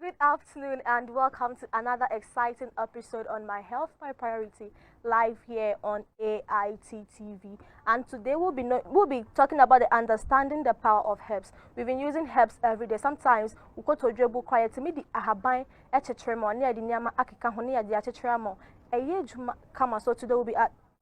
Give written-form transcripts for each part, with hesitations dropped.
Good afternoon and welcome to another exciting episode on My Health My Priority live here on AIT TV. And today we'll be talking about the understanding the power of herbs. We've been using herbs every day. Sometimes we go to a job quiet to me the ahaban echetremo near the nyama akika honia the echetremo. So today we'll be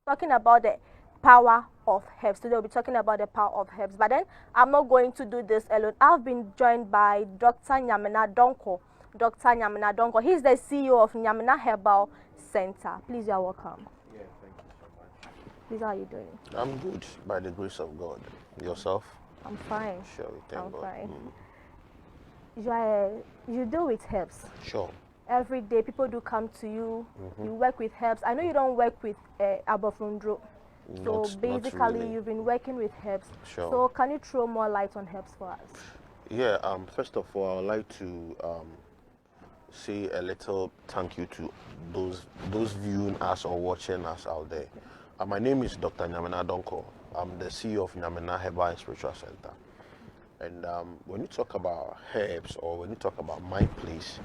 talking about the power of herbs. Today we'll be talking about the power of herbs. But then I'm not going to do this alone. I've been joined by Dr. Nyamena Donko. Dr. Nyamena Donko. He's the CEO of Nyamena Herbal Center. Please, you're welcome. Yeah, thank you so much. Please, how are you doing? I'm good by the grace of God. Yourself? I'm fine. Sure, we thank I'm God. fine. You deal with herbs. Sure. Every day, people do come to you. You work with herbs. I know you don't work with abofundro. So basically, not really. you've been working with herbs. Sure. So can you throw more light on herbs for us? Yeah, first of all, I'd like to say a little thank you to those viewing us or watching us out there. My name is Dr. Nyamena Donko. I'm the CEO of Nyamena Herbal and Spiritual Center. And when you talk about herbs or when you talk about my place,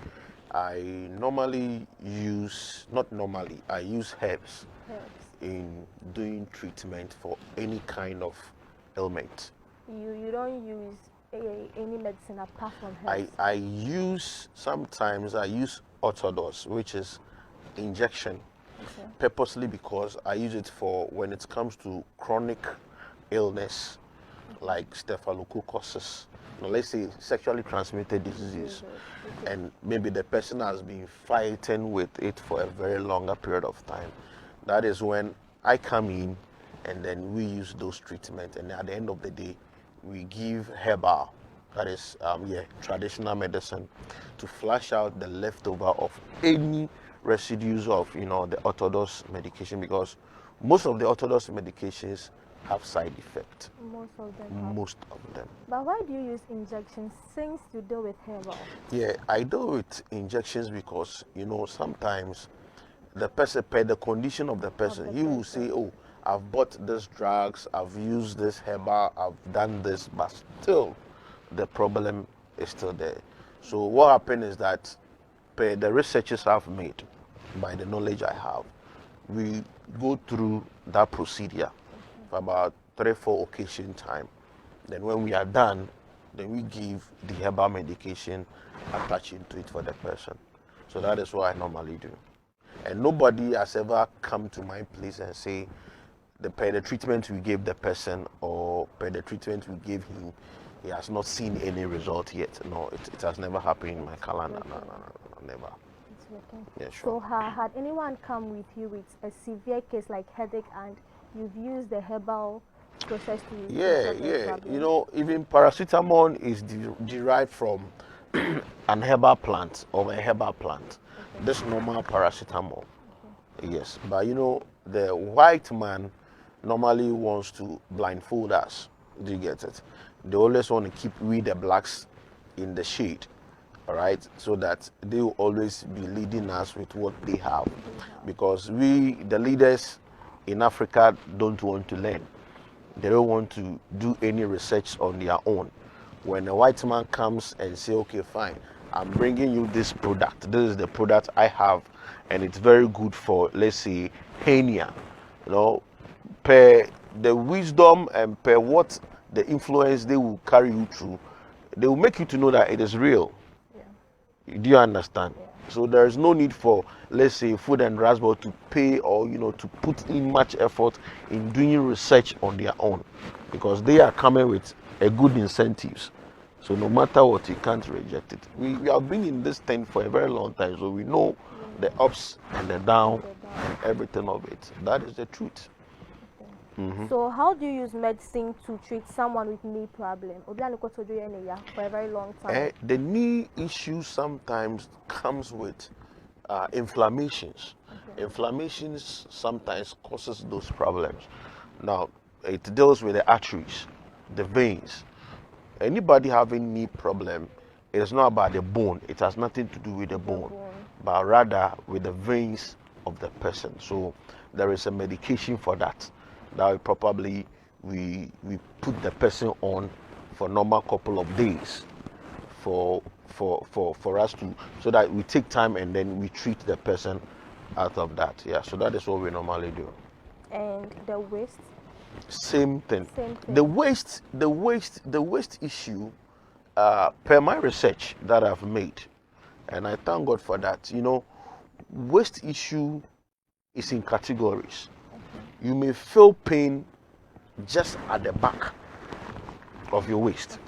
I use herbs in doing treatment for any kind of ailment. You don't use any medicine apart from herbs? Sometimes I use orthodox, which is injection, purposely because I use it for when it comes to chronic illness like staphylococcosis, let's say sexually transmitted diseases, and maybe the person has been fighting with it for a very longer period of time. That is when I come in and then we use those treatments, and at the end of the day we give herbal, that is traditional medicine, to flush out the leftover of any residues of the orthodox medication, because most of the orthodox medications have side effects. Most of them. But why do you use injections since you deal with herbal? Yeah, I deal with injections because sometimes the person, per the condition of the person, he will say, oh, I've bought this drugs, I've used this herbal, I've done this, but still the problem is still there. So what happened is that per the researches I've made, by the knowledge I have, we go through that procedure for about 3-4 occasion time. Then when we are done, then we give the herbal medication attaching to it for the person. So that is what I normally do. And nobody has ever come to my place and say, per the treatment we gave the person or per the treatment we gave him, he has not seen any result yet. No, it has never happened in my calendar. No, never. It's working. Yeah, sure. So had anyone come with you with a severe case like headache and you've used the herbal process to solve the problem? Even paracetamol is derived from an herbal plant or a herbal plant. This normal paracetamol. Yes, but the white man normally wants to blindfold us. Do you get it? They always want to keep we the blacks in the shade, all right, so that they will always be leading us with what they have, because we, the leaders in Africa, don't want to learn. They don't want to do any research on their own. When a white man comes and say, okay, fine, I'm bringing you this product. This is the product I have, and it's very good for, let's say, hernia. Per the wisdom and per what the influence they will carry you through, they will make you to know that it is real. Yeah. Do you understand? Yeah. So there is no need for, let's say, Food and Drugs Board to pay or to put in much effort in doing research on their own, because they are coming with a good incentives. So no matter what, you can't reject it. We have been in this thing for a very long time, so we know the ups and the down and everything of it. That is the truth. So how do you use medicine to treat someone with knee problem for a very long time? The knee issue sometimes comes with inflammations. Inflammations sometimes causes those problems. Now, it deals with the arteries, the veins. Anybody having knee problem, it is not about the bone. It has nothing to do with the bone, but rather with the veins of the person. So there is a medication for that. That probably we put the person on for normal couple of days for for us to, so that we take time and then we treat the person out of that. Yeah, so that is what we normally do. And the waste? Same thing. Same thing. The waste issue, per my research that I've made, and I thank God for that. You know, waste issue is in categories. You may feel pain just at the back of your waist.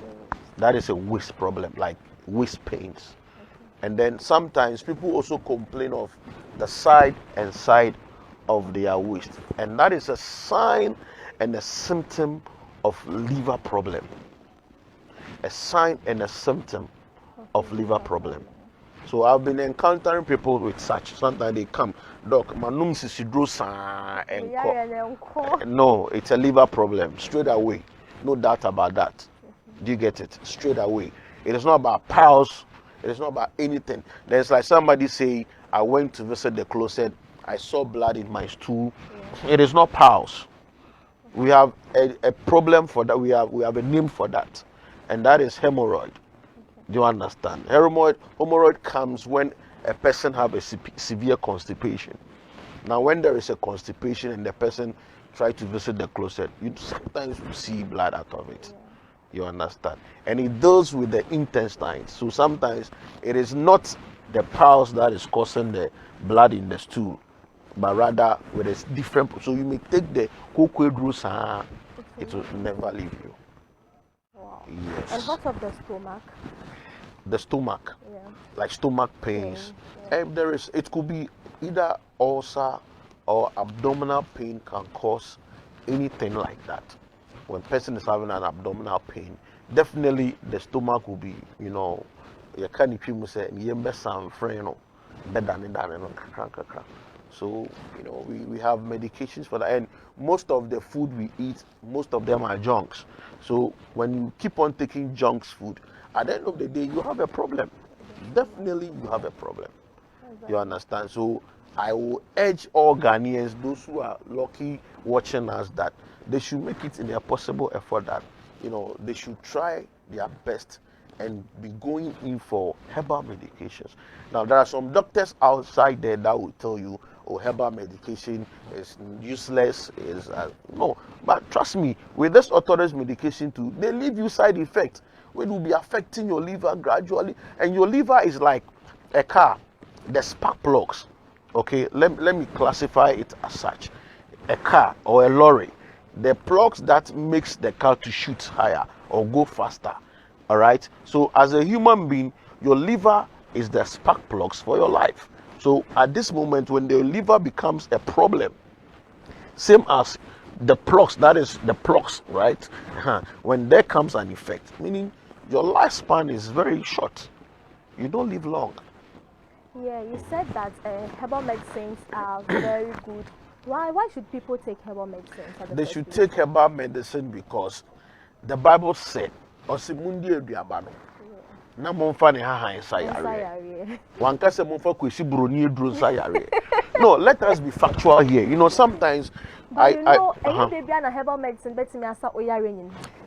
That is a waist problem, like waist pains. And then sometimes people also complain of the side and side of their waist, and that is a sign and a symptom of liver problem. A sign and a symptom of liver problem. So I've been encountering people with such. Sometimes they come, doc, manum sisidrosa and no, it's a liver problem straight away. No doubt about that. Do you get it? Straight away. It is not about piles. It is not about anything. There's like somebody say, I went to visit the closet. I saw blood in my stool. Yeah. It is not piles. We have a problem for that. We have a name for that, and that is hemorrhoid. Do you understand? Hemorrhoid comes when a person have a severe constipation. Now, when there is a constipation and the person try to visit the closet, you sometimes see blood out of it. You understand? And it deals with the intestines. So sometimes it is not the piles that is causing the blood in the stool, but rather with a different. So you may take the cocoa, it will never leave you. Wow. Yes. And what of the stomach? The stomach, Yeah. like stomach pains. Yeah. And there is, it could be either ulcer or abdominal pain can cause anything like that. When person is having an abdominal pain, definitely the stomach will be, you know, you can't even say so, you know, we have medications for that, and most of the food we eat, most of them are junks. So when you keep on taking junks food, at the end of the day, you have a problem. Definitely, you have a problem. You understand? So I will urge all Ghanaians, those who are lucky watching us, that they should make it in their possible effort that, you know, they should try their best and be going in for herbal medications. Now, there are some doctors outside there that will tell you, oh, herbal medication is useless, no. But trust me, with this authorized medication too, they leave you side effects, which will be affecting your liver gradually. And your liver is like a car, the spark plugs. Okay, let me classify it as such. A car or a lorry, the plugs that makes the car to shoot higher or go faster. All right. So as a human being, your liver is the spark plugs for your life. So at this moment, when the liver becomes a problem, same as the plugs, that is the plugs, right? When there comes an effect, meaning your lifespan is very short. You don't live long. Yeah, you said that herbal medicines are very good. Why should people take herbal medicines? They should take herbal medicine because the Bible said, "Osimundi eduabano." Na monfa ne haha nsayare. Wanka se monfa kwesi broni edru nsayare. No, let us be factual here. You know, sometimes herbal medicine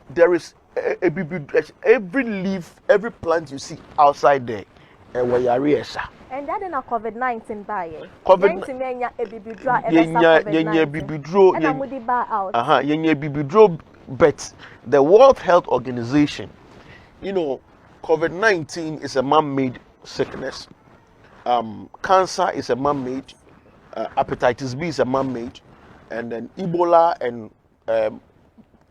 there is every leaf, every plant you see outside there, and and that in a COVID-19 by but the World Health Organization, you know, COVID-19 is a man-made sickness. Cancer is a man-made. Hepatitis B is a man-made, and then Ebola and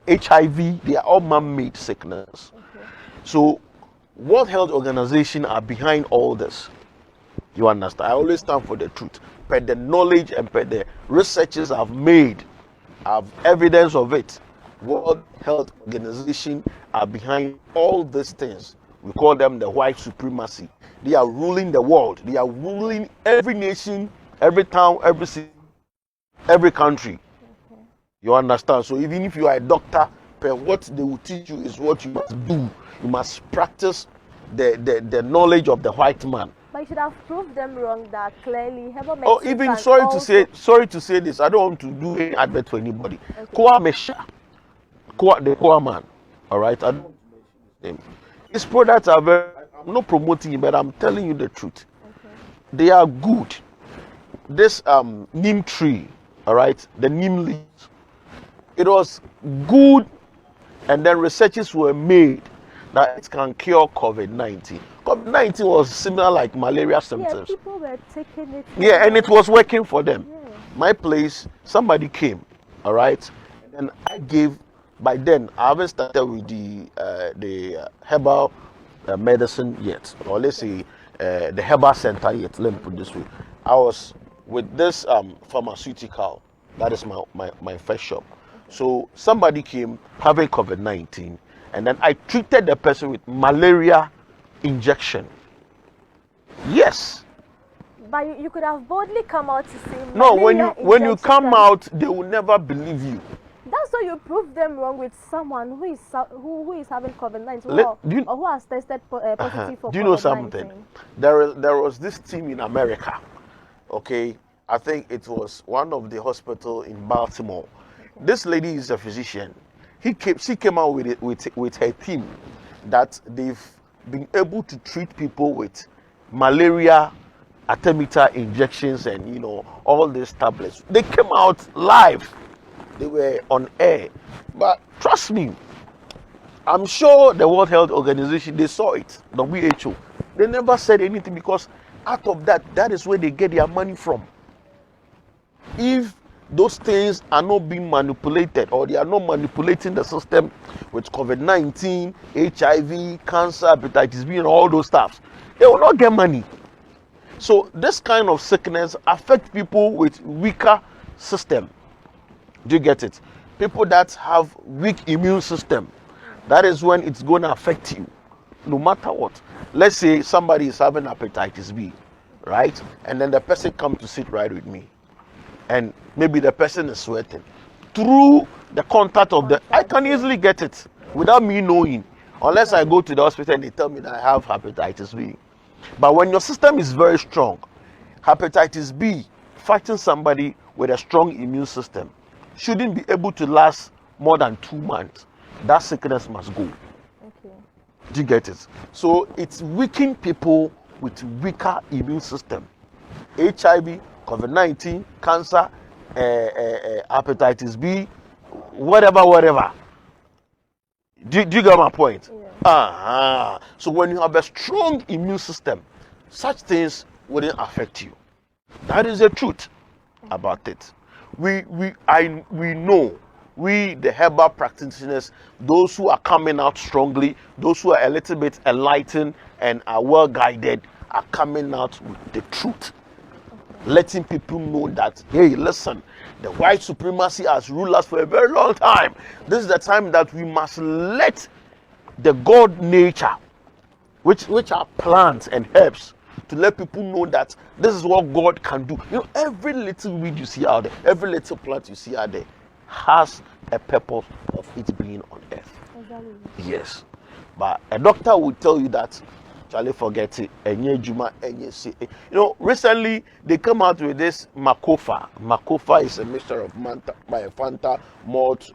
HIV, they are all man-made sickness. Okay. So, World Health Organization are behind all this. You understand? I always stand for the truth. Per the knowledge and per the researches I've made, I have evidence of it. World Health Organization are behind all these things. We call them the white supremacy. They are ruling the world. They are ruling every nation, every town, every city, every country. Okay. You understand? So even if you are a doctor, what they will teach you is what you must do. You must practice the knowledge of the white man. But you should have proved them wrong that clearly herbal medicine. Oh, even sorry to say this. I don't want to do any advert for anybody. Okay. The Koa man. All right. I don't want to mention his name. His products are very. I'm not promoting it, but I'm telling you the truth. Okay. They are good. This neem tree, all right, the neem leaves, it was good, and then researches were made that it can cure COVID-19. COVID-19 was similar like malaria Yeah, symptoms. people were taking it. Yeah, and it was working for them. Yeah. My place, somebody came, all right, and I gave. By then, I haven't started with the herbal medicine yet, or let's say the herbal center yet. Let me put it this way: I was with this pharmaceutical. That is my first shop. So somebody came having COVID-19, and then I treated the person with malaria injection. Yes. But you could have boldly come out to say No, when malaria you injection come can- out, they will never believe you. That's why you prove them wrong with someone who is having COVID-19 Do you- or who has tested positive for Do you know COVID-19. something? There was this team in America. Okay, I think it was one of the hospital in Baltimore. Okay. This lady is a physician. She came out with it with her team that they've been able to treat people with malaria artemether injections and all these tablets. They came out live. They were on air. But trust me, I'm sure the World Health Organization, they saw it, the WHO. They never said anything because out of that is where they get their money from. If those things are not being manipulated or they are not manipulating the system with COVID-19, HIV, cancer, hepatitis B and all those stuff, they will not get money. So this kind of sickness affects people with weaker system. Do you get it? People that have weak immune system, that is when it's going to affect you, no matter what. Let's say somebody is having hepatitis B, right? And then the person comes to sit right with me, and maybe the person is sweating. Through the contact of I can easily get it without me knowing, unless I go to the hospital and they tell me that I have hepatitis B. But when your system is very strong, hepatitis B fighting somebody with a strong immune system shouldn't be able to last more than 2 months. That sickness must go. Okay. Do you get it? So it's weakening people with weaker immune system. HIV, COVID-19, cancer, hepatitis B, whatever. Do you get my point? Yeah. So when you have a strong immune system, such things wouldn't affect you. That is the truth about it. We know, the herbal practitioners, those who are coming out strongly, those who are a little bit enlightened and are well guided, are coming out with the truth. Letting people know that, hey, listen, the white supremacy has ruled us for a very long time. This is the time that we must let the God nature, which are plants and herbs, to let people know that this is what God can do. Every little weed you see out there, every little plant you see out there has a purpose of it being on earth. Exactly. Yes. But a doctor will tell you that, Charlie, forget it. Recently they come out with this Macofa. Macofa is a mixture of Fanta, malt,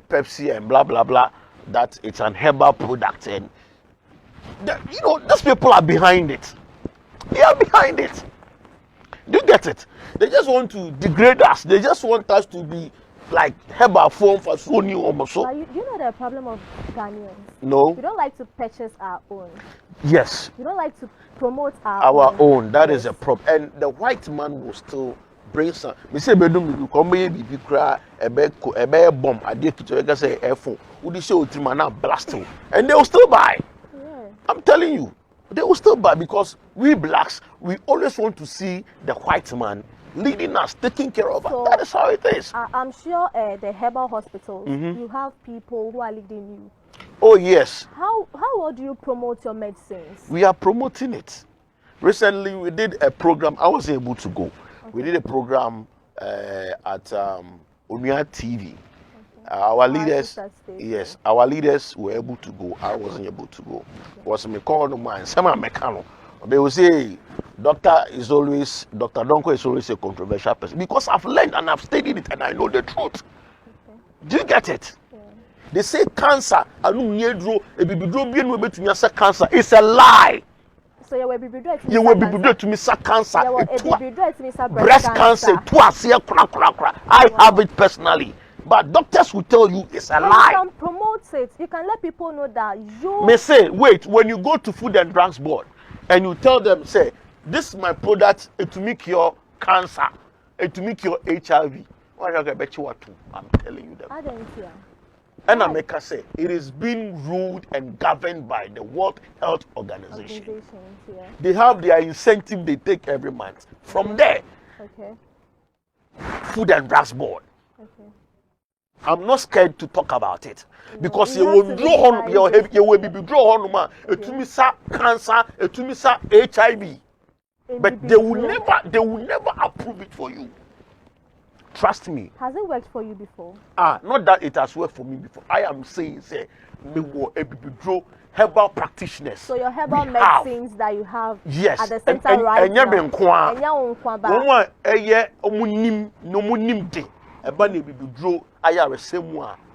Pepsi, and blah blah blah. That it's an herbal product, and these people are behind it. They are behind it. Do you get it? They just want to degrade us. They just want us to be like herbal form for Sony almost. But you know the problem of Ghanaians? No. We don't like to purchase our own. Yes. We don't like to promote Our own. That is Yes. a problem. And the white man will still bring some. Me say bedum me come be bibi kra ebe bomb ade kito e say airphone. Would say otima na blast you. And they will still buy. Yeah. I'm telling you. They will still buy because we blacks, we always want to see the white man leading us, taking care of us. That is how it is. I'm sure the herbal hospitals, you have people who are leading you. Oh yes. How well do you promote your medicines? We are promoting it. Recently, we did a program. I was able to go. Okay. We did a program at Omia TV. Our leaders, yes, our leaders were able to go. I wasn't able to go. Okay. Was me call no man, some mechanic. They will say, Dr. Donko is always a controversial person because I've learned and I've studied it and I know the truth. Okay. Do you get it? Yeah. They say cancer. Anu nyedro ebibidro bi enu ebetumi asa cancer. It's a lie. So you will be bidro You will be bidro to me sa cancer. Breast cancer. I have it personally. But doctors will tell you it's a lie. You can promote it. You can let people know that you may say, wait, when you go to Food and Drugs Board and you tell them, say, this is my product, it will make your cancer, it will make your HIV. I'm telling you that. I don't hear. And I make say it is being ruled and governed by the World Health Organization. Yeah. They have their incentive they take every month. From there, okay. Food and Drugs Board. Okay. I'm not scared to talk about it because you will draw on you will be draw on it to me cancer, it to me HIV. But they will never approve it for you. Trust me. Has it worked for you before? Not that it has worked for me before. I am saying, say, me will draw herbal practitioners. So your herbal medicines that you have yes, at the center right now.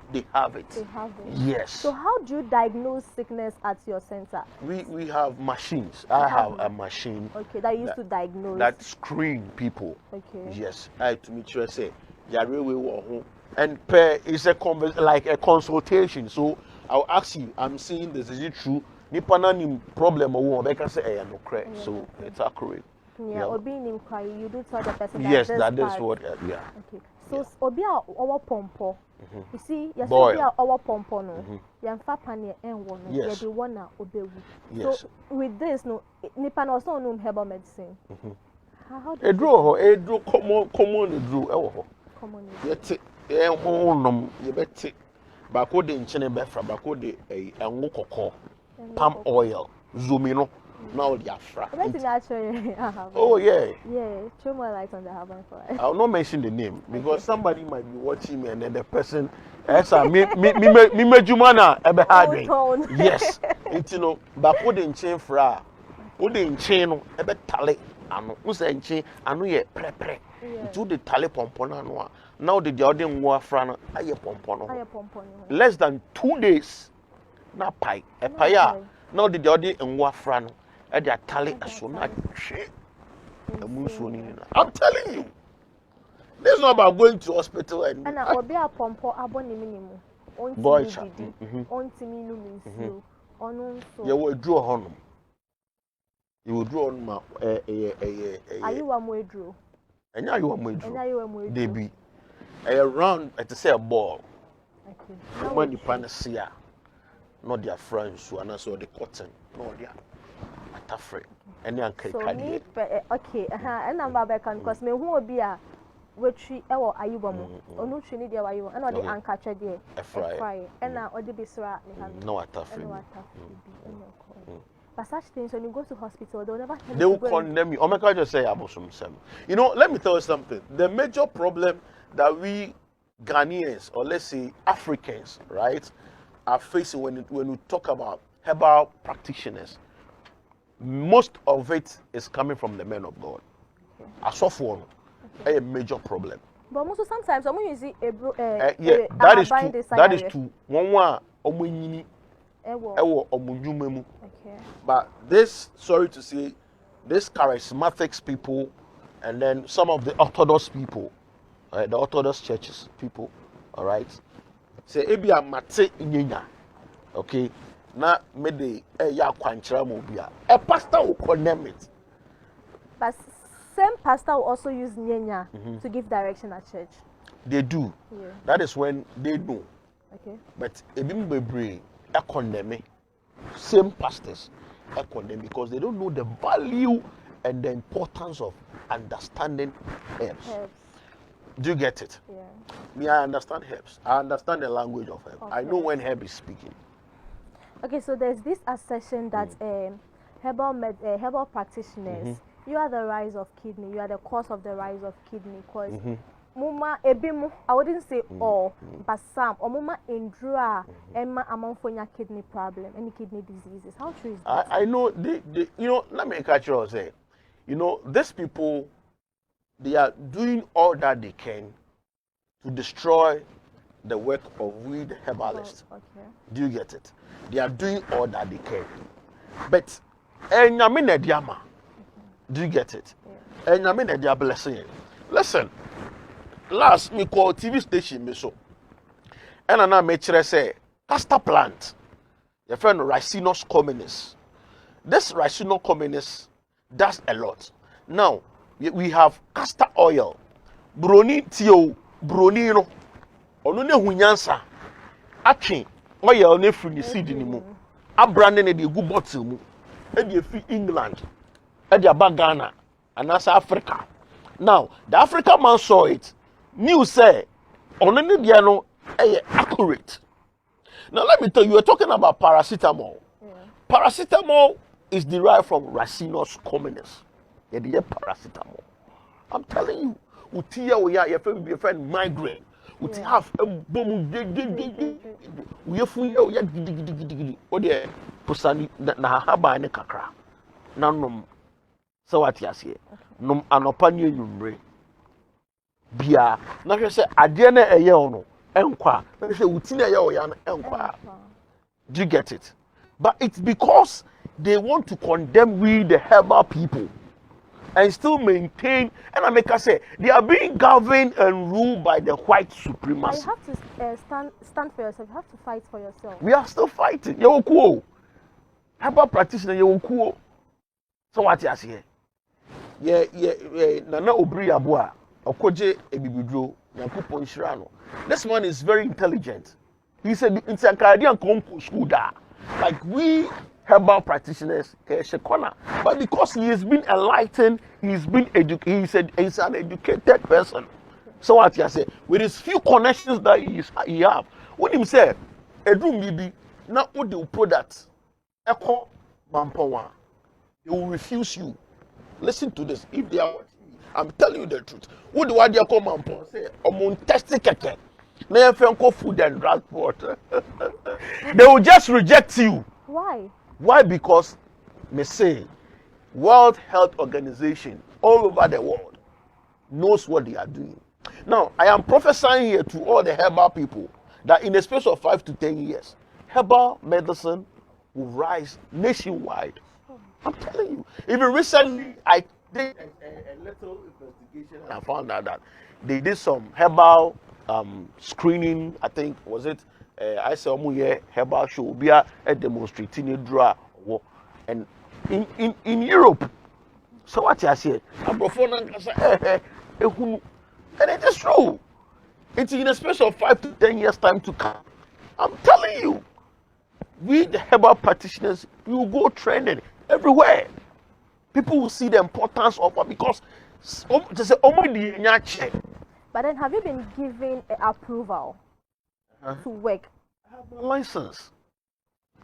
They have it. They have it. Yes. So how do you diagnose sickness at your center? We have machines. I have a machine. Okay, that used to diagnose. That screen people. Okay. Yes. I to meet you say, and it's a like a consultation. So I'll ask you, I'm seeing this, is it true? Nipanani problem or one, I can say no correct. So it's accurate. Yeah, or being inquiry, you do tell the person that yes, that is what yeah. Okay. So obia our pompo. You see, yes, obia our pompo no. Yamfa pane enwo no. Yes. The one na obewu. Yes. So with this no, nipa no so no herbal medicine. How do edro common edro ewo ho. Common. Yete ho nom ye beti. Bako de nchene befra bako de enwo kokko. Palm oil, zomino. Now the Afra. Oh yeah. Yeah, show more light on the herbal for us. I'll not mention the name because somebody might be watching me and then the person me jumana ebe hadwe. Yes. It's bako de nchen fra. O de nchen no ebe tale ano. Unse nchen ano ye prepre. Itu de tale pompona no. Now the ode nwo afra no aye pompono. Less than 2 days na pai. E pai a now the ode nwo afra no. I'm telling you, this is not about going to hospital and I'll be a pompo abon minimum. Boy, you will draw on. You will draw on my are you a moedro? And now you are moedro. They be around at say a ball. Okay. When the panacea, not their friends who are not so the cotton, no, their. So me okay, and I'm back because me who be a which ewo ayuba mo onu twini de wayo and the anka twa de fry and na odi bisra me have no atafre but such things when you go to hospital they will condemn you. Omeka just say abosum sem. You know, let me tell you something. The major problem that we Ghanaians or let's say Africans, right, are facing when we talk about herbal practitioners. Most of it is coming from the men of God. As of one, a major problem. But most sometimes when you see that is true. One omunyini ewo omunyumemu. Okay. But this, sorry to say, this charismatics people, and then some of the Orthodox people, the Orthodox churches people, all right, say ebi amate inyenya, okay. Na mede ya kwanchira mo bia a pastor will condemn it, but same pastor will also use nyenya to give direction at church. They do. Yeah. That is when they know. Okay. But ebim bebre a condemn same pastors a condemn because they don't know the value and the importance of understanding herbs. Do you get it? Yeah. Me, I understand herbs. I understand the language of herb. Okay. I know when herb is speaking. Okay, so there's this assertion that herbal practitioners, you are the rise of kidney, you are the cause of the rise of kidney, because muma ebimu, I wouldn't say all, but some, or muma endura, emma amongfonya kidney problem, any kidney diseases. How true is that? I know, let me catch you say, these people, they are doing all that they can to destroy the work of we the herbalists. Oh, okay. Do you get it? They are doing all that they can. But enyame na diama. Do you get it? Enyame na dia blessing. Listen. Last me call TV station me so. And na me kire say castor plant. Your friend Ricinus communis. This Ricinus communis does a lot. Now we have castor oil. Broni tio, broni no. Ono ne hunyansa. Atwe oil ne free seed ni mu. Abrande ne de gu bottle mu. E de fi England. E de aba Ghana and as Africa. Now, the African man saw it. News say ono ne dia no accurate. Now let me tell you, we're talking about paracetamol. Yeah. Paracetamol is derived from Ricinus communis. Yeah, the paracetamol. I'm telling you, utia we are your friend migraine. Uti have a bomb. We are full. We are gidi. O de pusani na haba ne kakra. Na nom. So what you say? Nom anopa ni enumre. Bia na hwe se ade na eye ono enkwa. Na hwe uti na eye o ya na enkwa. Do you get it? But it's because they want to condemn we the herbal people and still maintain, and I make us say they are being governed and ruled by the white supremacy. You have to stand for yourself. You have to fight for yourself. We are still fighting. You cool. Herbal practitioner, you cool. So what you say? Yeah. Nana Obri Abua, Okoje Ebibidro, Yankupon Shirano. This man is very intelligent. He said in Sankadian Kompo school da. Like we herbal practitioners, but because he has been enlightened, he's been educated, he's an educated person. So what you say, with his few connections that he have, when he say, Edrum Bibi, now what the product, Echo Bampowa, they will refuse you. Listen to this. If they are watching me, I'm telling you the truth. What do I call Mampo? Say, Omon Testikeke. Now you food and transport. They will just reject you. Why? Why? Because me say World Health Organization all over the world knows what they are doing. Now, I am prophesying here to all the herbal people that in a space of 5 to 10 years, herbal medicine will rise nationwide. I'm telling you. Even recently, I did a little investigation and I found out that they did some herbal screening. I think, was it? I saw herbal show be a demonstrating a draw, and in Europe. So what I said, and it is true. It's in a space of 5 to 10 years time to come. I'm telling you, we the herbal practitioners, we will go training everywhere. People will see the importance of it because but then have you been given approval to work? I have my license.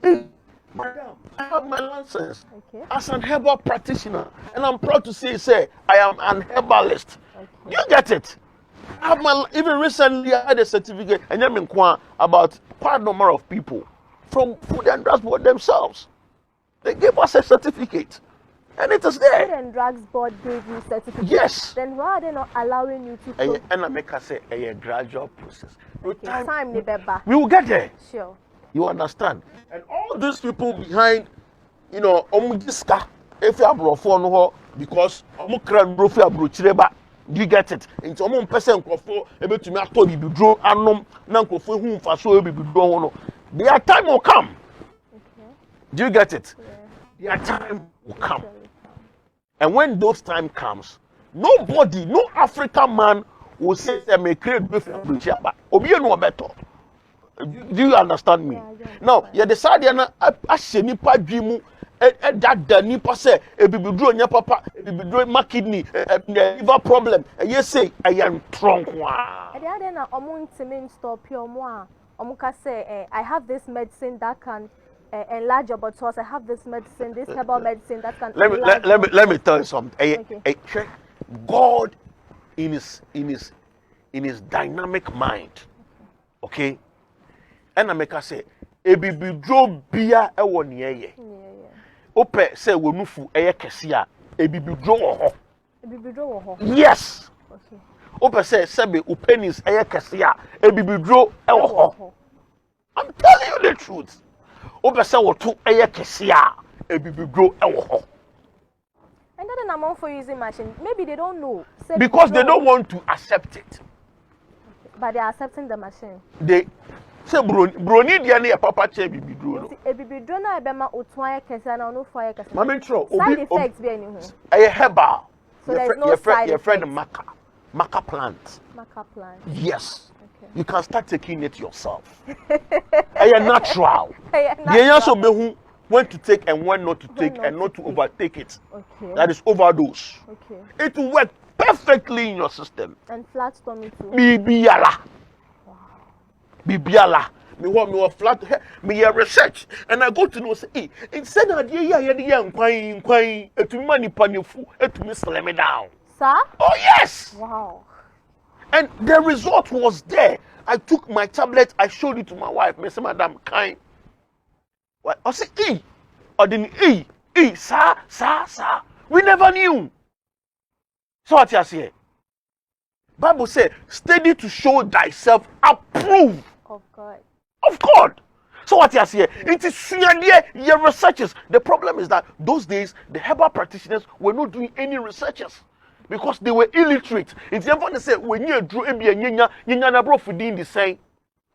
Hey, madam, I have my license as an herbal practitioner, and I'm proud to say, I am an herbalist. Okay. You get it? I have my, even recently I had a certificate, and I'm inquiring about quite a number of people from Food and Drugs Board themselves. They gave us a certificate, and it is there. Food and Drugs Board gave you certificate. Yes. Then why are they not allowing you to? And I make us say a gradual process. Okay. Time we will get there. Sure. You understand? And all these people behind, you know, Omudiska, if you have no because Omukran Brofi Abrochireba, you get it? It's Omon person Kofo, able to make Toby Bidro, Anum, Nankofo, whom Faso Bidro. Their time will come. Okay. Do you get it? Yeah. Their time will come. And when those time comes, nobody, no African man will say they may create Brofi Abrochireba. Obi no better. Do you understand me? Yeah. Now, you decide na ashe nipa dwimu da nipa say e bibidro nya papa e bibidro ma kidney liver problem e say I am strong wa. E dey na omo ntimi stop your mo a omo ka say I have this medicine that can enlarge your body. I have this medicine, this herbal medicine that can let me tell you something. Okay. God in his dynamic mind. Okay? And I make us say, ebibidro bia ewo niye. Ope say wonufu eye kesia, ebibidro wo ho. Ebibidro wo ho. Yes. Okay. open say sebe upenis eye kese a ebibidro e wo ho. I'm telling you the truth. Open say wo to eye kese a ebibidro e wo ho. And then among for using machine, maybe they don't know. Because they don't want to accept it. But they are accepting the machine. They say broni dia na papa che bibidro no. Ebibidro na ebema otuan kese na no for kese. Mama ntro side effects be any ho. Eye herbal. So there's no side your friend maca plant. Maca plant. Yes. Okay. You can start taking it yourself. Eye natural. The also be who when to take and when not to take and not to overtake it. Okay. That is overdose. Okay. It will work perfectly in your system. And flat stomach too. Bibiala. Wow. Bibiala. Me want flat me hear research and I go to know say it said that kwai etumi mani panefu etumi slam me down. Sir? Oh yes. Wow. And the result was there. I took my tablet, I showed it to my wife. Me say madam kind. What? I say or the sir. We never knew. So what you say? Bible say, steady to show thyself approved Of God. of God. So what you say? It is your researchers. The problem is that those days the herbal practitioners were not doing any researches because they were illiterate. It's even say when you drew a nyanya na bro fudin the same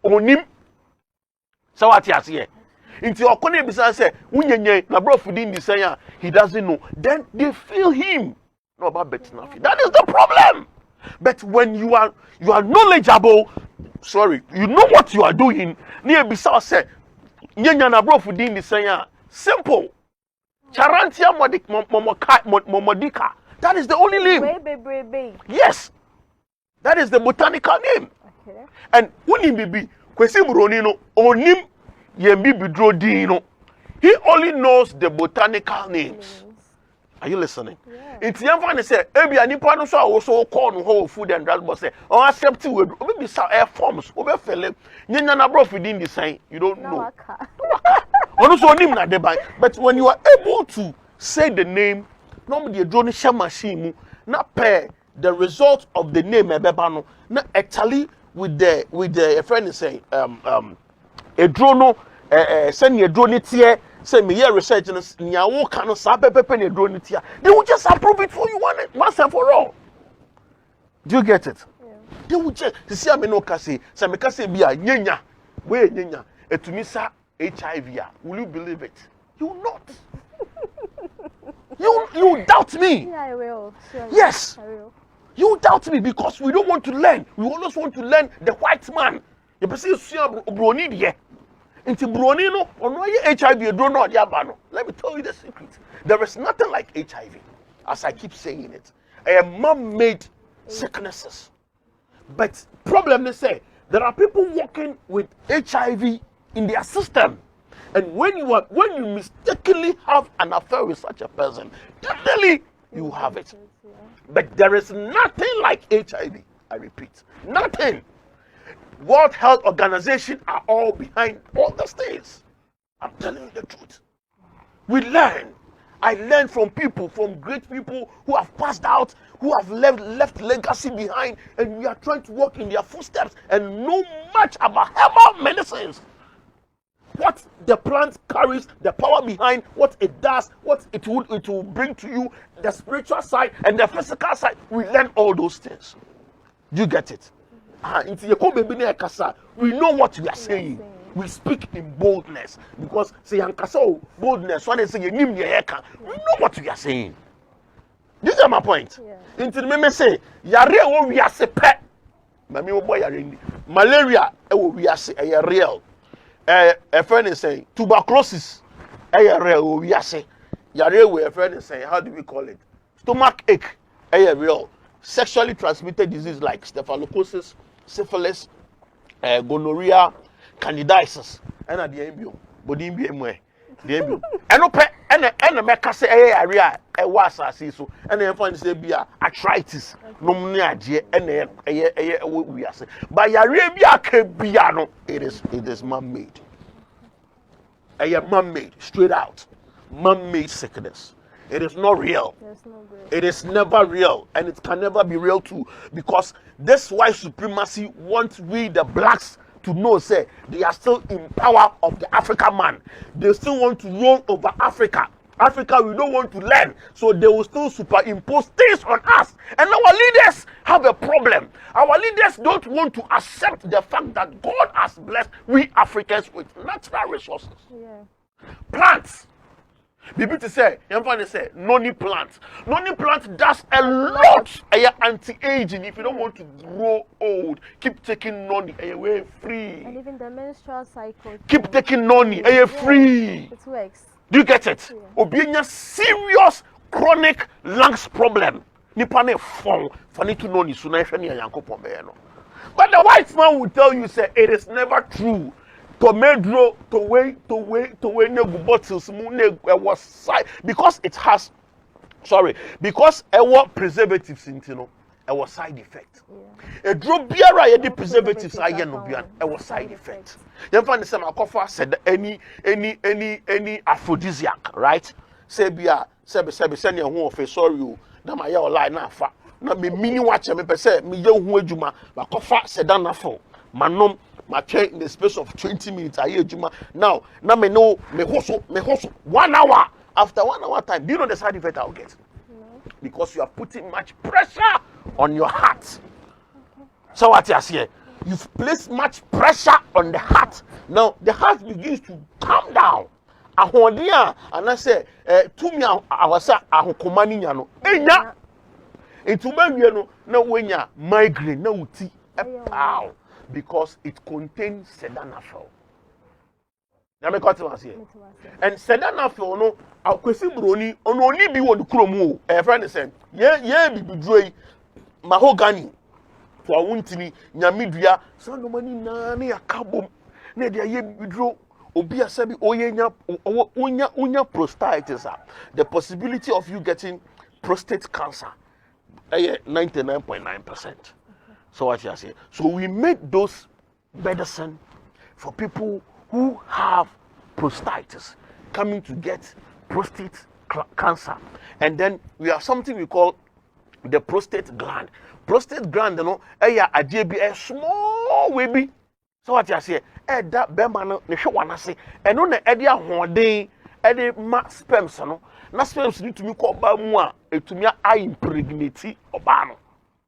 onim. So what you say? Into your corner beside say unyenye na bro fudin the same he doesn't know. Then they feel him. No about betting. That is the problem. But when you are knowledgeable, sorry, you know what you are doing. Near beside say nyanya na bro fudin the same simple. Charantia momodika. That is the only name. Yes. That is the botanical name. Okay. And unim bibi kwesi muronino onim yembi bidro dino. He only knows the botanical names. Are you listening? Yeah. It's even say ebi anipa no so also call no whole food and drugs but say on accept we obi sa air forms obi fele nyanya na bro feeding the sign you don't know. Ono so onim na de ban but when you are able to say the name normally the drone share machine mu na pair the result of the name ebeba no na actually with the friend is saying a drone send a drone tie say me here research nya wo kan sa pepepe na drone tie they will just approve it for you once and for all. Do you get it? Yeah. They will just see me no kase say me kase bia nyenya we nyenya etumi sa HIV will you believe it? You will not. You doubt me. Yeah, I will. Sure. Yes. I will. You doubt me because we don't want to learn. We always want to learn the white man. You see, broni there. Into broni no, ono HIV you don't know the abano. Let me tell you the secret. There is nothing like HIV, as I keep saying it. A man-made sicknesses. But problem they say there are people working with HIV in their system. And when you mistakenly have an affair with such a person, definitely you have it. Yeah. But there is nothing like HIV. I repeat, nothing. World Health Organization are all behind all these things. I'm telling you the truth. We learn. I learn from people, from great people who have passed out, who have left legacy behind, and we are trying to walk in their footsteps and know much about herbal medicines. What the plant carries, the power behind, what it does, what it will bring to you, the spiritual side and the physical side. We learn all those things. Do you get it? We know what we are saying. We speak in boldness because say boldness. When they say we know what we are saying. Do you get my point? Yeah. Until me say yare wo we are say pet. Mami wo boy yare ndi. Malaria wo we are say real. A friend is saying tuberculosis real we are say yare we a friend is saying how do we call it? Stomach ache real. Sexually transmitted disease like staphylococcus, syphilis, gonorrhea, candidiasis, and at the embryo, but the embryo, the embryo. And no pet, and make us say area, a was I so, and then find say be arthritis, pneumonia, and we are saying. By Arabia, Cabiano, it is man-made. Man-made, straight out, man-made sickness. it is not real. There's no grace. It is never real, and it can never be real too, because this white supremacy wants we the blacks to know, say, they are still in power of the African man. They still want to rule over Africa. Africa, we don't want to learn, so they will still superimpose things on us. And our leaders have a problem. Our leaders don't want to accept the fact that God has blessed we Africans with natural resources. Yeah. Plants. People to say, noni plant. Noni plant does a lot. Anti-aging. If you don't want to grow old, keep taking noni. Way free. And even the menstrual cycle. Keep taking noni. Free. It works. Do you get it? Yeah. Obienya serious chronic lungs problem. Nipa ne fon fani to noni suna ehwe ne yankopon be no. But the white man will tell you, say, it is never true. To medro to way ne bottles mu ne was side because it has because what preservatives into no it was side effect. A drug biara ye the preservatives aye no bian it was side effect. You find the same akofa said any aphrodisiac, right? Say bia send your ho of sorry you na my ya lie na fa na me mini watch me pese me ye ho adwuma akofa said na fo manom my train in the space of 20 minutes. I hear Juma. Now me know me hustle 1 hour. After 1 hour time, do you know the side effect I'll get? No. Because you are putting much pressure on your heart. Okay. So what you say? You've placed much pressure on the heart. Now the heart begins to calm down. Ahodia and I say to me awasa ahokomani nya no. Enya. Into me no na wenya migraine na uti. Pow. Because it contains sildenafil. Now me cut it here. And sildenafil no akwesi broni ono oni bi won kromo e friend say ye bi bidroi mahogany for wuntini nyamedua so no mani na na yakabom na de ye bidro obi asabi oyenya onya prostatitis. The possibility of you getting prostate cancer 99.9%. So what you say? So we made those medicine for people who have prostatitis, coming to get prostate cancer, and then we have something we call the prostate gland. Prostate gland, you know, a small baby. So what you say? That bema no ne hwe wana se. Eno na ede ahoden, ede ma sperms no. Na sperms need to me call ba mu a etumi a impregnate oba no.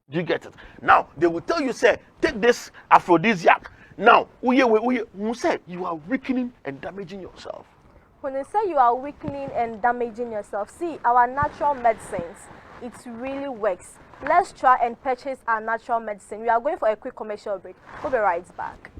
Do you get it? Now they will tell you, say, take this aphrodisiac. Now, who said you are weakening and damaging yourself? When they say you are weakening and damaging yourself, see, our natural medicines, it really works. Let's try and purchase our natural medicine. We are going for a quick commercial break. We'll be right back.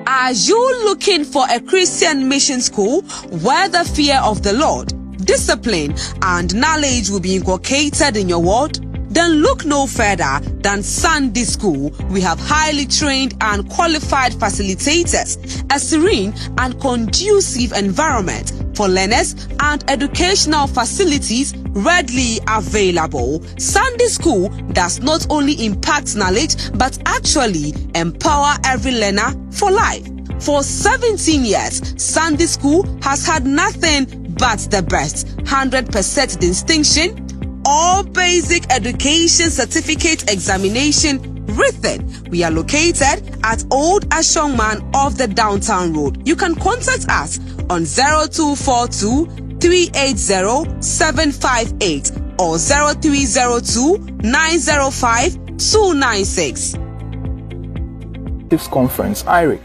Are you looking for a Christian mission school where the fear of the Lord, discipline and knowledge will be inculcated in your word? Then look no further than Sunday School. We have highly trained and qualified facilitators, a serene and conducive environment for learners and educational facilities readily available. Sunday School does not only impact knowledge but actually empower every learner for life. For 17 years, Sunday School has had nothing but the best. 100% distinction, all basic education certificate examination written. We are located at Old Ashongman off the Downtown Road. You can contact us on 0242 380 758 or 0302 905 296. This conference, IRIC,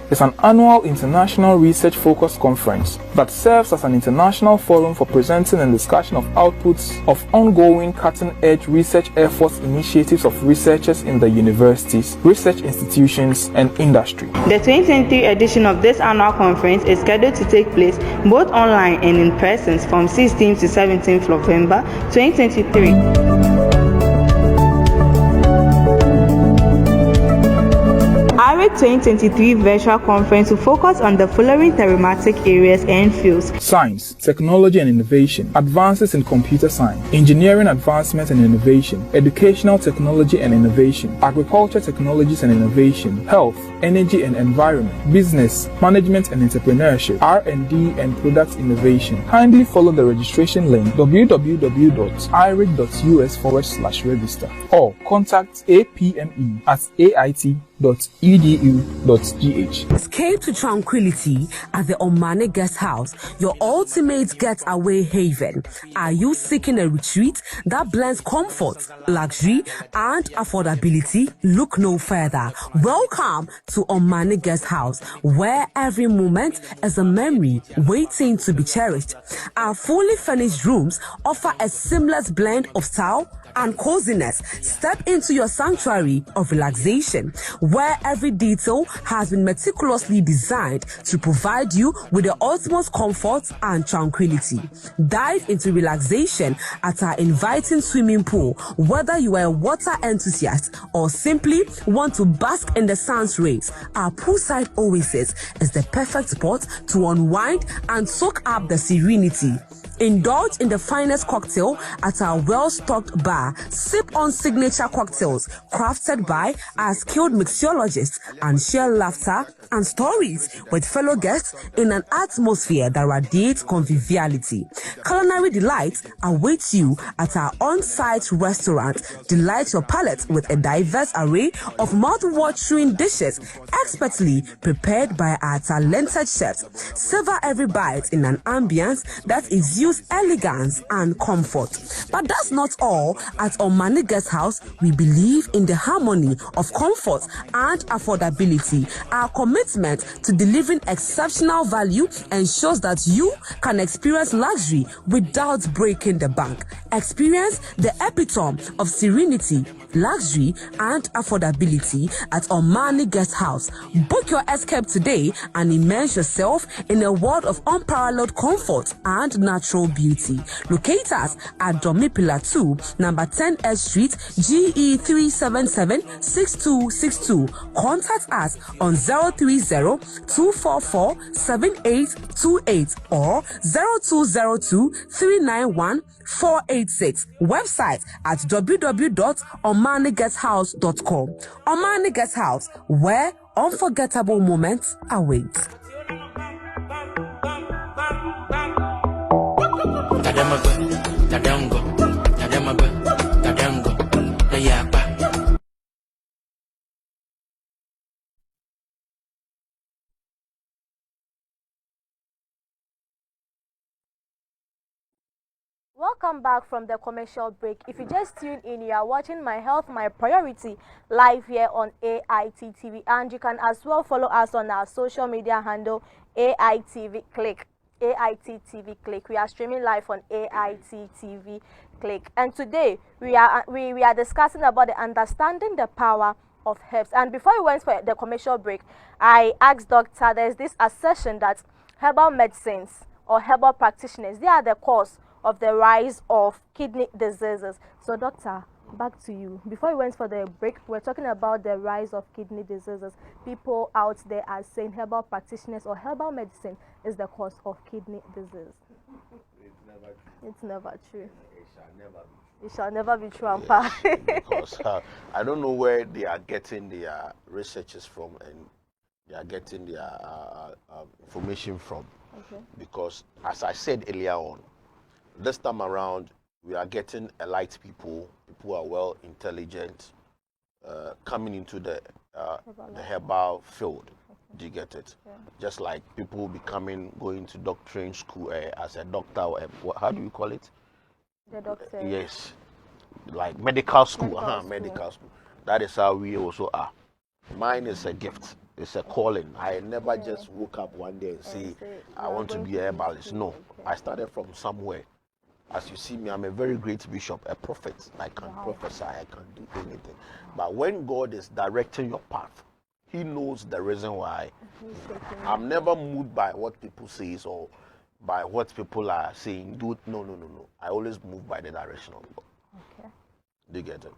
is an annual international research-focused conference that serves as an international forum for presenting and discussion of outputs of ongoing cutting-edge research efforts initiatives of researchers in the universities, research institutions, and industry. The 2023 edition of this annual conference is scheduled to take place both online and in person from 16th to 17th November 2023. IRIC 2023 virtual conference will focus on the following thematic areas and fields: science, technology and innovation, advances in computer science, engineering advancements and innovation, educational technology and innovation, agriculture technologies and innovation, health, energy and environment, business, management and entrepreneurship, R&D and product innovation. Kindly follow the registration link www.iric.us/register or contact apme@ait.edu.gh. Escape to tranquility at the Omani Guest House, your ultimate getaway haven. Are you seeking a retreat that blends comfort, luxury, and affordability? Look no further. Welcome to Omani Guest House, where every moment is a memory waiting to be cherished. Our fully furnished rooms offer a seamless blend of style and coziness. Step into your sanctuary of relaxation, where every detail has been meticulously designed to provide you with the utmost comfort and tranquility. Dive into relaxation at our inviting swimming pool. Whether you are a water enthusiast or simply want to bask in the sun's rays, our poolside oasis is the perfect spot to unwind and soak up the serenity. Indulge in the finest cocktail at our well-stocked bar. Sip on signature cocktails crafted by our skilled mixologists and share laughter and stories with fellow guests in an atmosphere that radiates conviviality. Culinary delights await you at our on-site restaurant. Delight your palate with a diverse array of mouth-watering dishes expertly prepared by our talented chefs. Savor every bite in an ambience that exudes elegance and comfort. But that's not all. At Omani Guest House, we believe in the harmony of comfort and affordability. Our commitment to delivering exceptional value ensures that you can experience luxury without breaking the bank. Experience the epitome of serenity, luxury, and affordability at Omani Guest House. Book your escape today and immerse yourself in a world of unparalleled comfort and natural beauty. Locate us at Domipila 2, number 10 S Street, GE 377-6262. Contact us on 030-244-7828 or 0202-391-486. Website at www.omaniguesthouse.com. Omani Guest House, where unforgettable moments await. Welcome back from the commercial break. If you just tuned in, you are watching My Health, My Priority live here on AIT TV, and you can as well follow us on our social media handle AITV Click. AIT TV Click. We are streaming live on AIT TV Click, and today we are discussing about the understanding the power of herbs. And before we went for the commercial break, I asked Doctor, there's this assertion that herbal medicines or herbal practitioners, they are the cause of the rise of kidney diseases. So Doctor, back to you. Before we went for the break, we're talking about the rise of kidney diseases. People out there are saying herbal practitioners or herbal medicine is the cause of kidney disease. It's never true. It shall never be true. Yes, because I don't know where they are getting their researches from and they are getting their information from. Okay. Because as I said earlier on, this time around, we are getting elite people who are well intelligent, coming into the herbal field. Do you get it? Yeah. Just like people going to doctoring school as a doctor, or how do you call it? The doctor. Yes, like medical school. Medical School. That is how we also are. Mine is a gift. It's a calling. I never just woke up one day and say, I want to be a herbalist. No, I started from somewhere. As you see me, I'm a very great bishop, a prophet. I can prophesy, I can do anything. But when God is directing your path, He knows the reason why. I'm never moved by what people say or by what people are saying. No. I always move by the direction of God. Okay. Do you get it?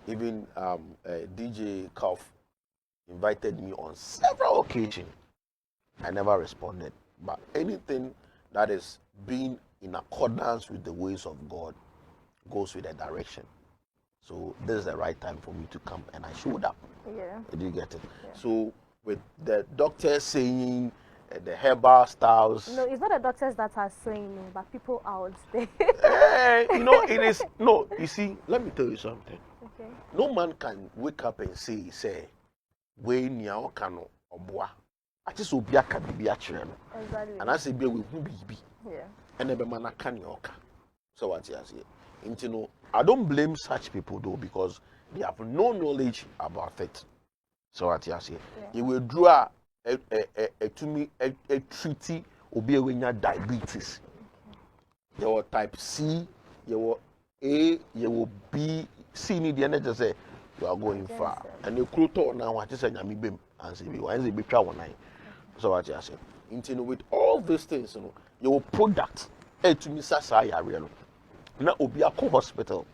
Even DJ Kauf, invited me on several occasions. I never responded. But anything that is being in accordance with the ways of God goes with a direction. So this is the right time for me to come, and I showed up. Yeah. Did you get it? Yeah. So with the doctor saying the herbal styles. No, it's not the doctors that are saying no, but people out there. It is no. You see, let me tell you something. Okay. No man can wake up and say, "We niao kano obwa." I just obi aka bibi achire no. Exactly. And I say, "Be we hu bibi." Yeah. And ebe man aka ni oka. So what you say? I don't blame such people though, because they have no knowledge about it. So what you say? Yeah. You will draw a treaty obi ewenya diabetes. You will type C, you will A, you will B, C need the energy say you are going far. And you could talk now what you say nyami bem and say why is it be try one night. So what you say? With all these things, your product to me sasa ya real. Na obi akọ hospital.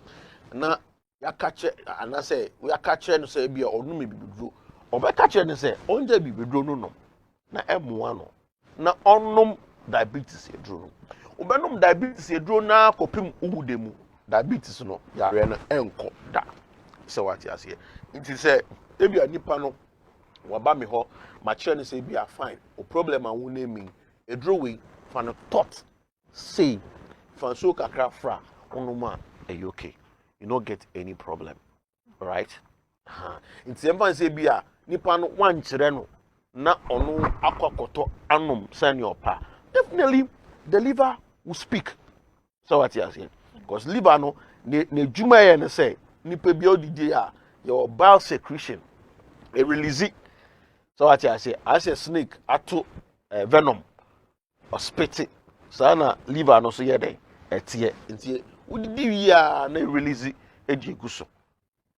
Na ya catch and I say we are catching say be or no me bibidro. Obe catch and say onje bibidro no. Na M1 no. Na onnom diabetes edro no. Obenom diabetes edro na kopim uwudemu. Diabetes no yare na enko da. So what you say? It is say ebi anipa no waba me ho ma kire ne say be a fine. O problem a won name edro we fa no thought say fa so kakra fra onoma are okay. You don't get any problem. Right? It's emfa say be a nipa no wan kire no na ono akwakoto anom senior pa. Definitely the liver will speak. So what you saying? Because liver no ne djuma ye ne say nipa bi odidi a your bile secretion e release it. So what you say? As a snake ato venom or spit it. So na liver no so ye den etie ntie udidi wi a na release it eji guso.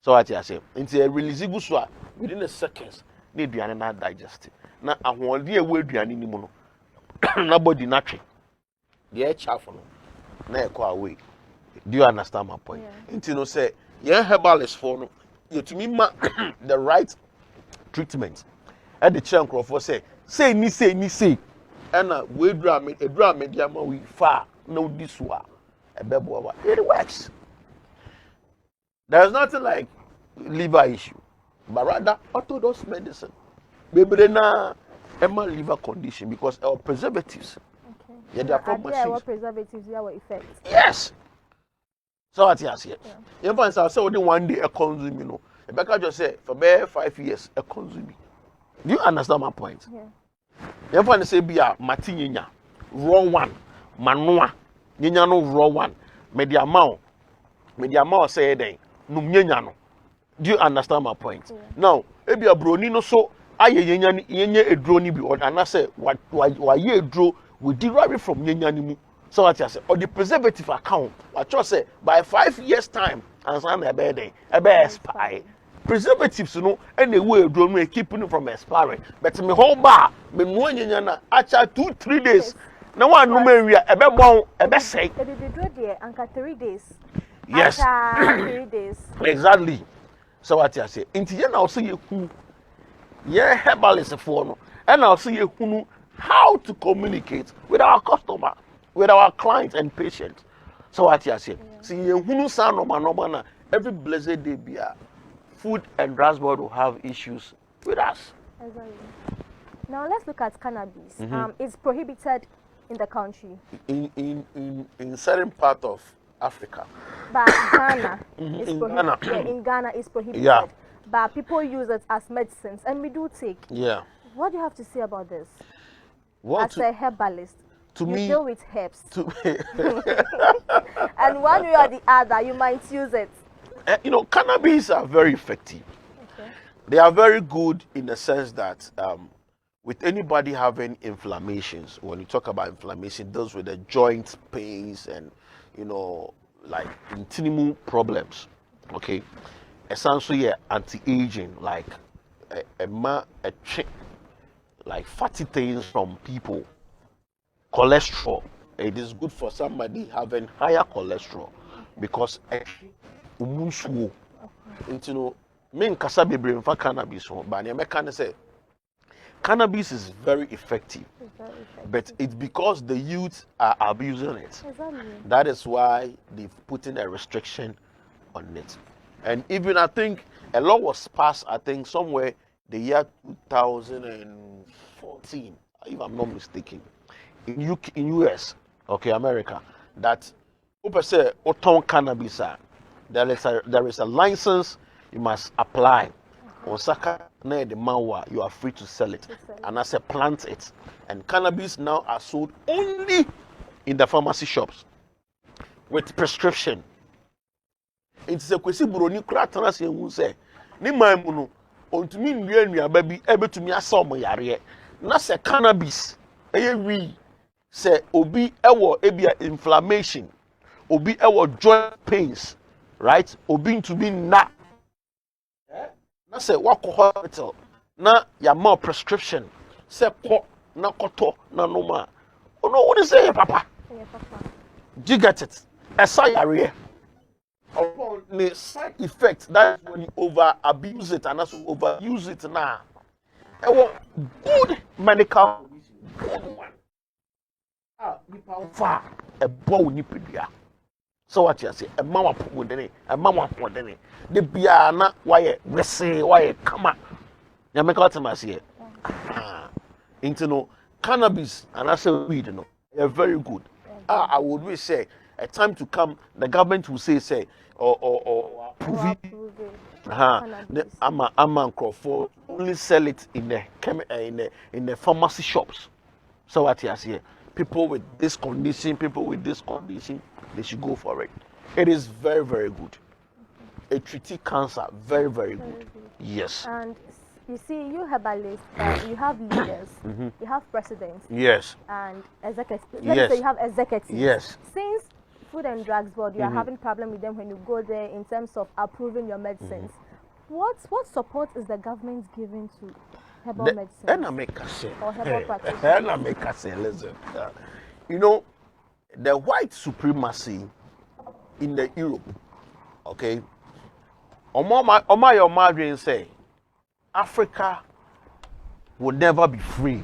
So what you say? Ntie release guso a within a seconds na aduane na digest. Na ahwode ewe aduane ni mu no na body na twe. The chaff no na ekọ away. Do you understand my point? Yeah. Nti no say yeah herbalist for no you to me the right treatment. And the chain crofo say ni and we drum media we far no this one. It works. There's nothing like liver issue, but rather orthodox medicine. Baby na emma liver condition because our preservatives. Okay. Yeah, they are from machines. What preservatives have effects? Yes. So what you say? You find say only one day a consume, you know. Rebecca just say for bare 5 years a consume. Do you understand my point? Yeah. You find say be a matinya raw one, manua, nyanya no raw one, media mount say then num nyanya no. Do you understand my point? Yeah. Now, e be a broni no so aye nyanya edro ni bi or and I say what ye edro we derive from nyanya ni mu. So what you say? Or the preservative account. What you say? By 5 years time, and some expire. Preservatives, any way don't keeping from expiring. But me whole bar, me no nyanya acha 2-3 days. No one no area say. They do there anka 3 days. Yes. After 3 days. Exactly. So what you say? Inti na also ye who yeah herbalist for no. And also ye who how to communicate with our customer, with our clients and patients. So what you say? See, you sound normal. Every blessed day, be food and transport will have issues with us. Exactly. Now let's look at cannabis. It's prohibited in the country. In certain part of Africa. But Ghana is in prohibited. Ghana. Yeah, in Ghana it's prohibited. Yeah. But people use it as medicines, and we do take. Yeah. What do you have to say about this? Well, As a herbalist, to you me, deal with herbs, to and one way or the other, you might use it. Cannabis are very effective. Okay. They are very good in the sense that with anybody having inflammations, when you talk about inflammation, those with the joint pains and like internal problems. Okay, essentially anti-aging, like like fatty things from people, cholesterol. It is good for somebody having higher cholesterol because Me nkasa bebre mfa cannabis ho, but ne meka say cannabis is very effective. But it's because the youth are abusing it. Exactly. That is why they've put in a restriction on it. And even I think a law was passed, I think somewhere the year 2014, if I'm not mistaken, in US, okay, America, that people say oton cannabis, there is a license you must apply. Osaka near the Mawa, you are free to sell it. And as a plant it. And cannabis now are sold only in the pharmacy shops with prescription. It's a kwesi buroni kratana se hu se ni mamu no ontumi nwie nnuaba bi ebetumi asa omo yare na se cannabis eye wi se obi ewo ebia inflammation, obi ewo joint pains, right? Obi ntumi na na say wako hospital na ya more prescription say ko na koto na noma. Oh no, what is say papa? Yeah, papa. Do you get it? Esa yare. Upon the side effect, that's when you over abuse it and also overuse it now. Good medical, good one. Far a bow nipedia. So what you say? A mama put in it, a mama put in it. The piano, why come on. You make out to my say, into no cannabis and I say weed, you know, they're very good. I would really say a time to come, the government will say, or approve it. I'm for only sell it in the pharmacy shops. So what you say? People with this condition, they should go for it. It is very, very good. It treats cancer very, very good. Yes. And you see, you herbalists, you have leaders, you have presidents, yes, and executives. Let me say you have executives. Yes. Since Food and Drugs Board, you are having problem with them when you go there in terms of approving your medicines. What support is the government giving to herbal medicine? And I make a say. Or herbal practitioners? And I make a say, listen. You know, the white supremacy in the Europe, okay? Your Madrid say, Africa will never be free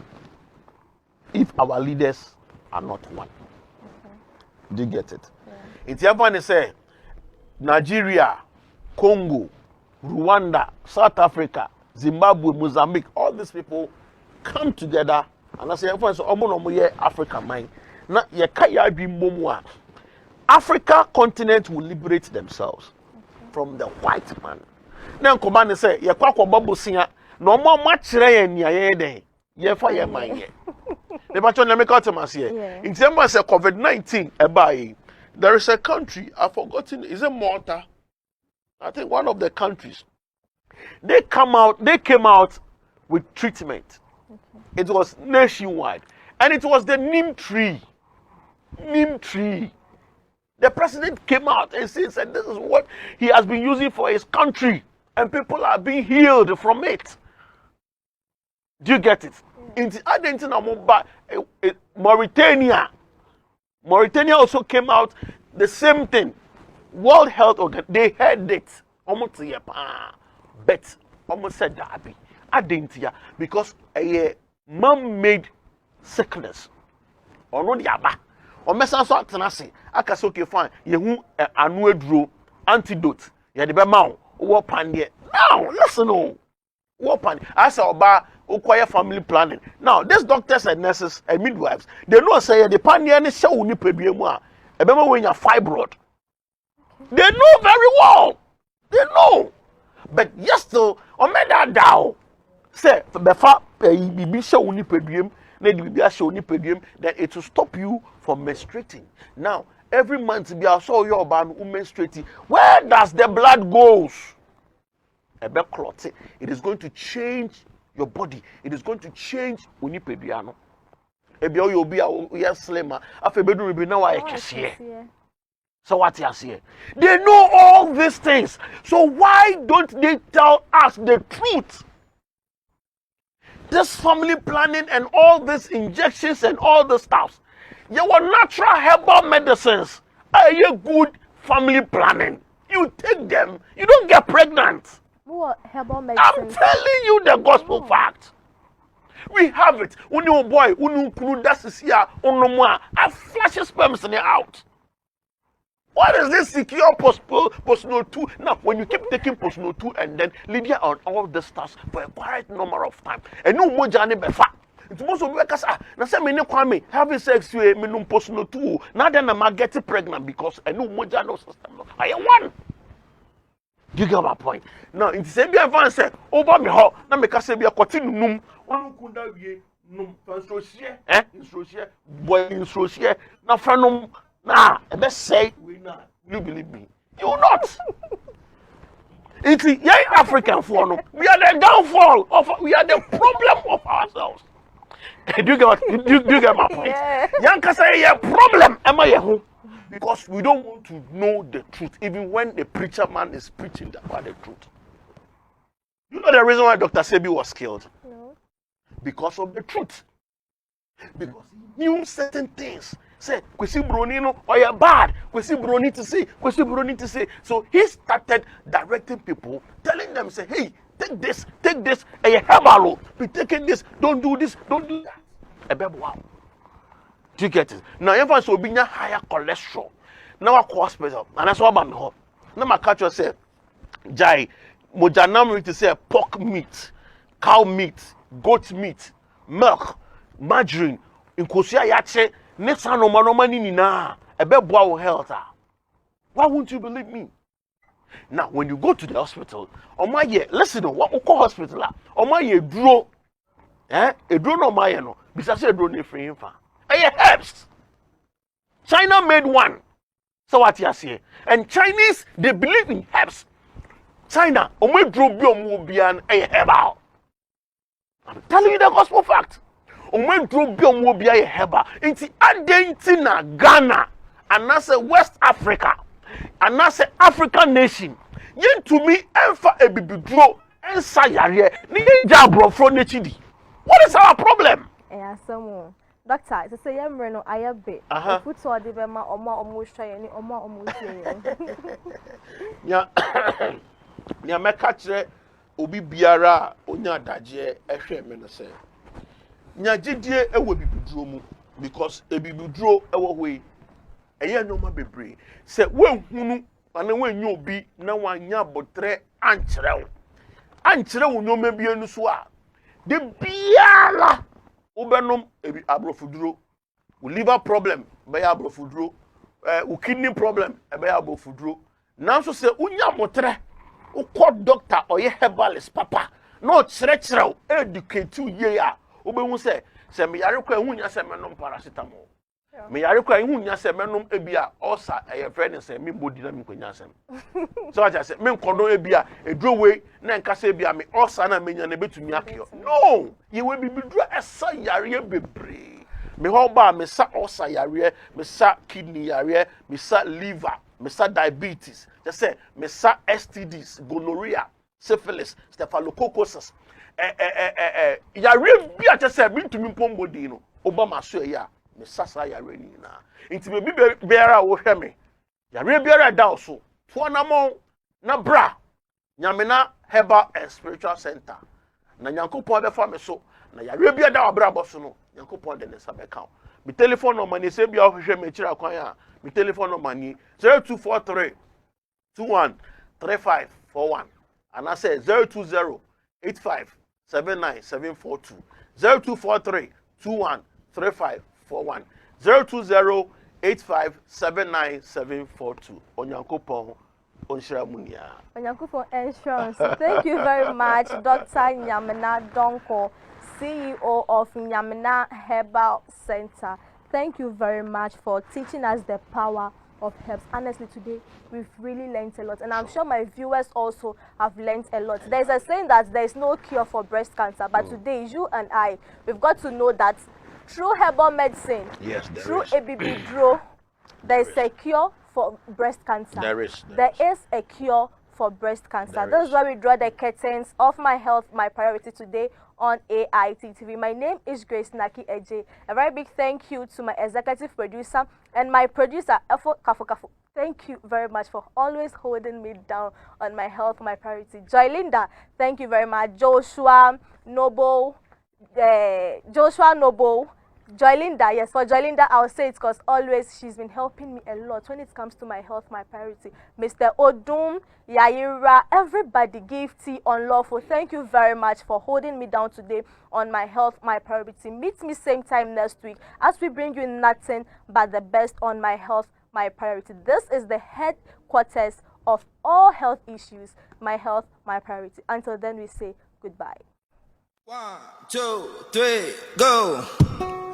if our leaders are not one. Okay. Do you get it? Yeah. It's everyone say Nigeria, Congo, Rwanda, South Africa, Zimbabwe, Mozambique, all these people come together and I say everyone say omo Africa mind. Na ye kaya bi momwa. Africa continent will liberate themselves from the white man. Then command say ye kwa babusia no more match re nia ye den ye fa ye man ye. The batch on make out here. In terms of COVID-19 ebai, there is a country I've forgotten, is it Malta? I think one of the countries. They came out with treatment. Okay. It was nationwide. And it was the neem tree. Neem tree. The president came out and said this is what he has been using for his country. And people are being healed from it. Do you get it? In Argentina, Mauritania also came out the same thing. World Health Organization, they had it. But almost said that because a man-made sickness. Or no yaba. Or mesa so atenase. Aka okay fine. Yehu anu eduro antidote. Ye de be ma wo pan de. Now listen oh. Wo pan. As oba okoye family planning. Now these doctors and nurses and midwives, they know say the pan de ne hye wo ni padua mu a e be ma we nya fibroid. They know very well. They know. But yes though, o me da daw. Say be fa bibi hye wo ni padua then it will stop you from menstruating. Now, every month we are so your ban menstruating. Where does the blood goes? It is going to change your body. It is going to change unipediano. Ebia you be a slimmer. After bedroom be now I can. So what you say? They know all these things. So why don't they tell us the truth? This family planning and all these injections and all the stuff. Your natural herbal medicines are a good family planning. You take them, you don't get pregnant. More herbal I'm medicine. telling you the gospel fact. We have it. Unu boy, unu kunu that's here, unomwa. I flash sperms in it out. What is this secure postno 2? Now, when you keep taking postno 2 and then Lydia on all the stars for a quite number of time, and no more journey befa. It's most of because now say me kwame having sex with me no postno 2. Now then I'm getting pregnant because I know more journey system. I one. Do you get my point? Now, in the same way, say over me ho. Now me kase be a continue num. One kunda wie num. Instruction, instruction, boy instruction. Now friend nah, I best say we not. You believe me? You not. It's young African for no. We are the downfall of. We are the problem of ourselves. Do you get my point? Yeah. Young can say a problem. Am I who? Because we don't want to know the truth, even when the preacher man is preaching about the truth. You know the reason why Dr. Sebi was killed? No. Because of the truth. Because he knew certain things. Say, Kwesi Bronino, or you're bad. Kwesi Broni to say, Kwesi Broni to say. So he started directing people, telling them, say, hey, take this, and you have a be taking this, don't do this, don't do that. Wow. Do you get it? Now, everyone so be higher cholesterol. Now I call hospital, and that's what I'm home. Now my culture say, Jai, Mojanam to say pork meat, cow meat, goat meat, milk, margarine, in Kosia Yache. Next time, no money nina. About health. Why won't you believe me? Now, when you go to the hospital, on my year, listen to what we call hospital. On my year, draw. A draw no my no. Besides, a draw ne free infant. Herbs. China made one. So what you say? And Chinese, they believe in herbs. China, on my draw biom be an herbal. I'm telling you the gospel fact. Omen dro biom wo bia ye heba nti adenti na Ghana anase West Africa anase African nation yentumi emfa ebibidro ensa yare ni ja brofro nechidi. What is our problem? Some doctor, it's say yamre no ayabe. Put so de be ma omo hwe ni omo hwe. Nya meka kire obi biara onya daje ehwe me no say nyagidie ewo bibiduro mu because ebibiduro ewo hwe eye nyoma bebre se wenhunu ana wenyo obi na wanya botre ankyere wo nyoma bie nu so a de biala obenom ebi abrofuduro wo liver problem be ya abrofuduro wo kidney problem be ya abrofuduro nanso se unya botre ukọ doctor oye herbalist papa no kyerɛ educate you ye a obehu se me yare kwa ehunya se menom paracetamol me yare kwa ehunya se menom ebia osa eye friend se me body na me kwanya asem so aja se me nkodo ebia edrowe na nka se ebia me osa na menya na betumi akio no ye we bibidro esa yare bebre me ho ba me sa osa yare me sa kidney yare me sa liver me sa diabetes just say me sa STDs gonorrhea syphilis staphylococcus yare bi a say bintumi pombodi no obama so ya me sasa yare ni na nti me biara wo hwe me yare biara da so to na mo na bra nyamena herbal and spiritual center na nyankopon be fa me so na yare biara da obra boso no nyankopon de ne sabeka me telephone number ni se bia hwe me kira kwan a me telephone number ni 0243 21 3541 and I say 020 85 79742 0243 21 3541 020 85 79742 Onyankopon onshira munia Onyankopon Insurance. Thank you very much, Dr. Nyamena Donko, CEO of Nyamena Herbal Center. Thank you very much for teaching us the power of herbs. Honestly, today we've really learned a lot, and I'm sure my viewers also have learned a lot. There's a saying that there is no cure for breast cancer, but today you and I, we've got to know that through herbal medicine, through ebibidro, there is a cure for breast cancer. There is a cure for breast cancer. That is why we draw the curtains of My Health, My Priority today on AITTV. My name is Grace Naki Eje. A very big thank you to my executive producer and my producer, Efo Kafu. Thank you very much for always holding me down on my health, my priority. Joy Linda, thank you very much. Joshua Noble, Joy Linda, yes, for Joy Linda, I'll say it because always she's been helping me a lot when it comes to my health, my priority. Mr. Odum, Yaira, everybody, Gifty, Unlawful, thank you very much for holding me down today on my health, my priority. Meet me same time next week as we bring you nothing but the best on my health, my priority. This is the headquarters of all health issues, my health, my priority. Until then, we say goodbye. 1, 2, 3, go!